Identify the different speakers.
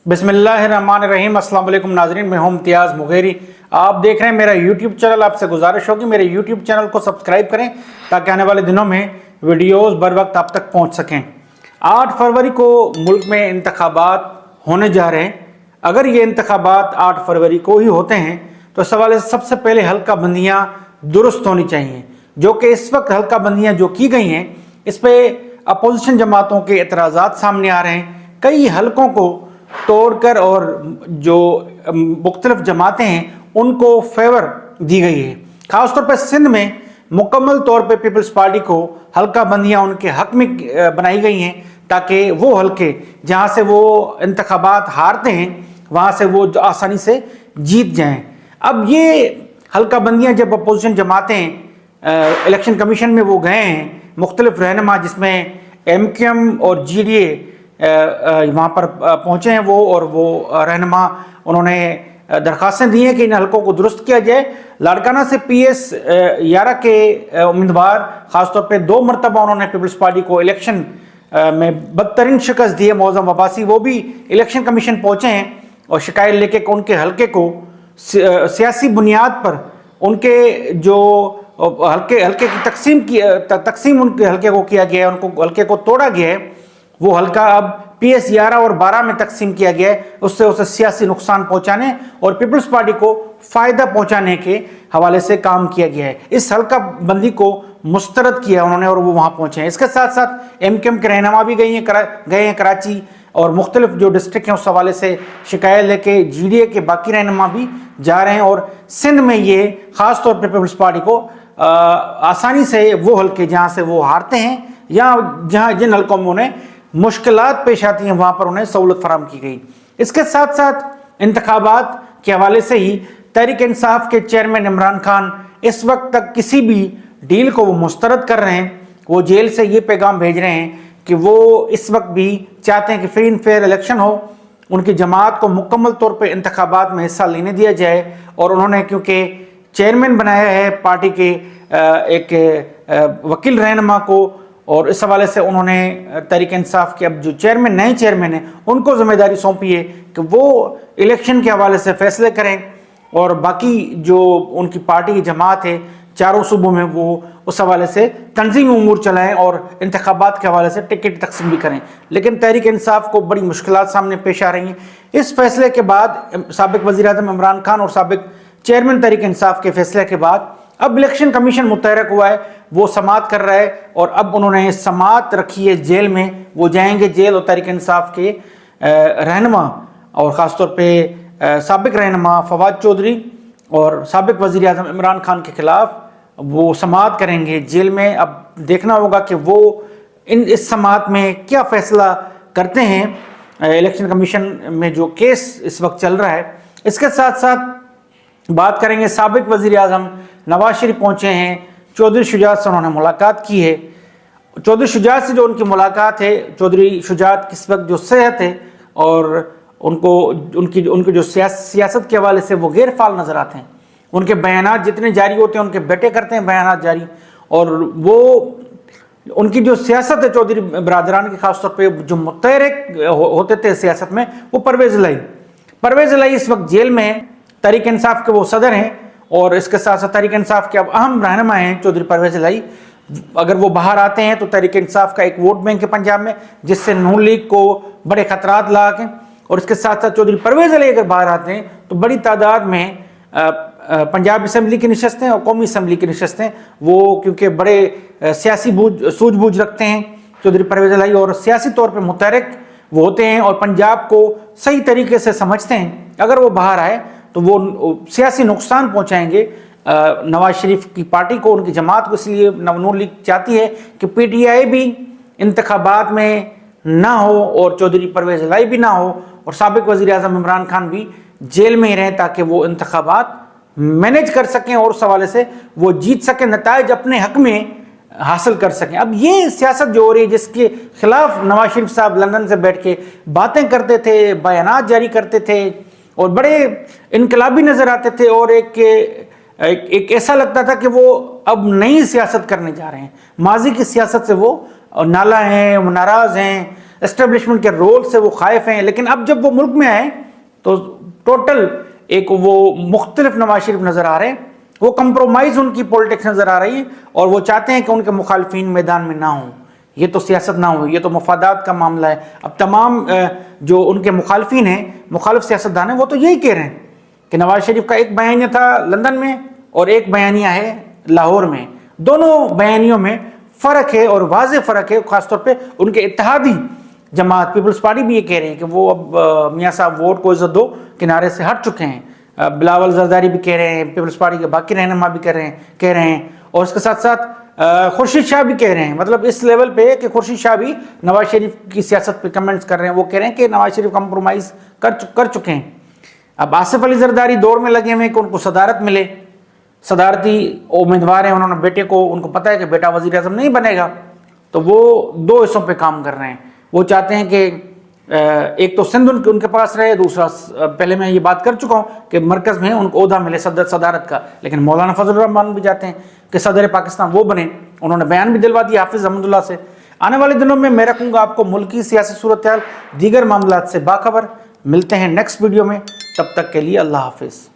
Speaker 1: बिस्मिल्लाहिर्रहमानिर्रहीम। अस्सलाम वालेकुम नाज़रीन, मैं हूं इम्तियाज़ मुगेरी। आप देख रहे हैं मेरा यूट्यूब चैनल। आपसे गुजारिश होगी मेरे यूट्यूब चैनल को सब्सक्राइब करें ताकि आने वाले दिनों में वीडियोस बर वक्त आप तक पहुंच सकें। 8 फरवरी को मुल्क में इंतखाबात होने जा रहे हैं। अगर ये इंतखाबात 8 फरवरी को ही होते हैं तो इस हवाले से सबसे पहले हल्का बंदियाँ दुरुस्त होनी चाहिए, जो कि इस वक्त हल्का बंदियाँ जो की गई हैं इस पर अपोजिशन जमातों के एतराज़ात सामने आ रहे हैं। कई हलकों को तोड़कर और जो मुख्तलिफ जमातें हैं उनको फेवर दी गई है। ख़ासतौर पर सिंध में मुकम्मल तौर पे पीपल्स पार्टी को हल्का बंदियाँ उनके हक में बनाई गई हैं ताकि वो हल्के जहाँ से वो इंतखाबात हारते हैं वहाँ से वो आसानी से जीत जाएं। अब ये हल्का बंदियाँ जब अपोजिशन जमातें इलेक्शन कमीशन में वो गए हैं, मुख्तलिफ रहनुमा जिसमें MQM और GDA वहाँ पर पहुँचे हैं और वो रहनुमा उन्होंने दरख्वास्तें दी हैं कि इन हलकों को दुरुस्त किया जाए। लाड़काना से PS 11 के उम्मीदवार ख़ासतौर पे 2 मरतबा उन्होंने पीपल्स पार्टी को इलेक्शन में बदतरीन शिकस्त दी है। मौज़म अब्बासी वो भी इलेक्शन कमीशन पहुँचे हैं और शिकायत लेके कि उनके हलके को सियासी बुनियाद पर उनके जो हल्के की तकसीम उनके हल्के को किया गया है, उनको हल्के को तोड़ा गया है। वो हल्का अब PS 11 और 12 में तकसीम किया गया है, उससे उसे सियासी नुकसान पहुंचाने और पीपल्स पार्टी को फ़ायदा पहुंचाने के हवाले से काम किया गया है। इस हल्का बंदी को मुस्तरद किया उन्होंने और वो वहाँ पहुँचे हैं। इसके साथ साथ MQM के रहनुमा भी गए हैं कराची और मुख्तलिफ जो डिस्ट्रिक्ट हैं उस हवाले से शिकायत लेके GDA के बाकी रहनुमा भी जा रहे हैं। और सिंध में ये ख़ास तौर पर पीपल्स पार्टी को आसानी से वो हल्के जहाँ से वो हारते हैं या जहाँ जिन हल्कों में उन्हें मुश्किलात पेश आती हैं वहाँ पर उन्हें सहूलत फराहम की गई। इसके साथ साथ इंतखाबात के हवाले से ही तहरीक इंसाफ के चेयरमैन इमरान खान इस वक्त तक किसी भी डील को वो मुस्तरद कर रहे हैं। वो जेल से ये पैगाम भेज रहे हैं कि वो इस वक्त भी चाहते हैं कि फ्री एंड फेयर इलेक्शन हो, उनकी जमात को मुकम्मल तौर पर इंतखाबात में हिस्सा लेने दिया जाए। और उन्होंने क्योंकि चेयरमैन बनाया है पार्टी के एक वकील रहनुमा को, और इस हवाले से उन्होंने तहरीक इंसाफ के अब जो नए चेयरमैन हैं उनको ज़िम्मेदारी सौंपी है कि वो इलेक्शन के हवाले से फ़ैसले करें और बाकी जो उनकी पार्टी की जमात है चारों सूबों में वो उस हवाले से तंजीम उमूर चलाएं और इंतखाबात के हवाले से टिकट तकसीम भी करें। लेकिन तहरीक इंसाफ को बड़ी मुश्किलात सामने पेश आ रही हैं। इस फैसले के बाद साबिक वज़ीर-ए-आज़म इमरान खान और साबिक चेयरमैन तहरीक इंसाफ के फैसले के बाद अब इलेक्शन कमीशन मुतहरक हुआ है, वो समाअत कर रहा है और अब उन्होंने समाअत रखी है जेल में। वो जाएंगे जेल और तहरीक इंसाफ के रहनुमा और ख़ासतौर पे साबिक रहनुमा फवाद चौधरी और साबिक वज़ीर-ए-आज़म इमरान खान के ख़िलाफ़ वो समाअत करेंगे जेल में। अब देखना होगा कि वो इस समाअत में क्या फ़ैसला करते हैं। इलेक्शन कमीशन में जो केस इस वक्त चल रहा है, इसके साथ साथ बात करेंगे साबिक वज़ीर-ए-आज़म नवाज शरीफ पहुँचे हैं। चौधरी शुजात से उन्होंने मुलाकात की है। चौधरी शुजात से जो उनकी मुलाकात है, चौधरी शुजात किस वक्त जो सेहत है और उनकी जो सियासत के हवाले से वो गैर फाल नज़र आते हैं। उनके बयानात जितने जारी होते हैं उनके बेटे करते हैं बयानात जारी, और वो उनकी जो सियासत है चौधरी बरादरान की ख़ासतौर पर जो मुतहरिक होते थे सियासत में, वो परवेज़ इलाही इस वक्त जेल में है। तहरीक इंसाफ के वो सदर हैं और इसके साथ साथ तहरीक इंसाफ के अब अहम रहनुमा हैं चौधरी परवेज़ इलाही। अगर वो बाहर आते हैं तो तहरीक इंसाफ का एक वोट बैंक है पंजाब में, जिससे नून लीग को बड़े खतरात लाके, और इसके साथ साथ चौधरी परवेज़ इलाही अगर बाहर आते हैं तो बड़ी तादाद में पंजाब असम्बली की नशस्तें और कौमी असम्बली की नशस्तें, वो क्योंकि बड़े सियासी सूझबूझ रखते हैं चौधरी परवेज़ इलाही और सियासी तौर पर मुतहरिक वो होते हैं और पंजाब को सही तरीके से समझते हैं। अगर वो बाहर आए तो वो सियासी नुकसान पहुंचाएंगे नवाज शरीफ की पार्टी को, उनकी जमात को। इसलिए नून लीग चाहती है कि PTI भी इंतखाबात में ना हो और चौधरी परवेज़ इलाही भी ना हो और साबिक वज़ीर-ए-आज़म इमरान खान भी जेल में ही रहें ताकि वो इंतखाबात मैनेज कर सकें और उस हवाले से वो जीत सकें, नताइज अपने हक में हासिल कर सकें। अब ये सियासत जो हो रही है जिसके खिलाफ नवाज शरीफ साहब लंदन से बैठ के बातें करते थे, बयानात जारी करते थे और बड़े इनकलाबी नज़र आते थे, और एक ऐसा लगता था कि वो अब नई सियासत करने जा रहे हैं। माजी की सियासत से वो नाला हैं, वो नाराज़ हैं, اسٹیبلشمنٹ کے رول سے وہ خائف ہیں، لیکن اب جب وہ ملک میں آئے تو ٹوٹل ایک وہ مختلف نواز شریف نظر آ رہے ہیں، وہ کمپرومائز ان کی پولیٹکس نظر آ رہی ہے، اور وہ چاہتے ہیں کہ ان کے مخالفین میدان میں نہ ہوں، یہ تو سیاست نہ ہو، یہ تو مفادات کا معاملہ ہے۔ اب تمام جو ان کے مخالفین ہیں، مخالف سیاستدان ہیں، وہ تو یہی کہہ رہے ہیں کہ نواز شریف کا ایک بیانیہ تھا لندن میں اور ایک بیانیہ ہے لاہور میں، دونوں بیانیوں میں فرق ہے اور واضح فرق ہے، خاص طور پہ ان کے اتحادی جماعت پیپلز پارٹی بھی یہ کہہ رہے ہیں کہ وہ اب میاں صاحب ووٹ کو عزت دو کنارے سے ہٹ چکے ہیں۔ بلاول زرداری بھی کہہ رہے ہیں، پیپلز پارٹی کے باقی رہنما بھی کہہ رہے ہیں، اور اس کے ساتھ ساتھ خورشید شاہ بھی کہہ رہے ہیں، مطلب اس لیول پہ کہ خورشید شاہ بھی نواز شریف کی سیاست پہ کمنٹس کر رہے ہیں، وہ کہہ رہے ہیں کہ نواز شریف کمپرومائز کر چکے ہیں۔ اب آصف علی زرداری دور میں لگے ہوئے کہ ان کو صدارت ملے، صدارتی امیدوار ہیں، انہوں نے بیٹے کو، ان کو پتہ ہے کہ بیٹا وزیر اعظم نہیں بنے گا، تو وہ دو حصوں پہ کام کر رہے ہیں۔ وہ چاہتے ہیں کہ ایک تو سندھ ان کے پاس رہے، دوسرا پہلے میں یہ بات کر چکا ہوں کہ مرکز میں ان کو عہدہ ملے صدارت کا، لیکن مولانا فضل الرحمان بھی چاہتے ہیں کہ صدر پاکستان وہ بنے، انہوں نے بیان بھی دلوا دیا حافظ احمد اللہ سے۔ آنے والے دنوں میں رکھوں گا آپ کو ملکی سیاسی صورتحال، دیگر معاملات سے باخبر۔ ملتے ہیں نیکسٹ ویڈیو میں، تب تک کے لیے اللہ حافظ۔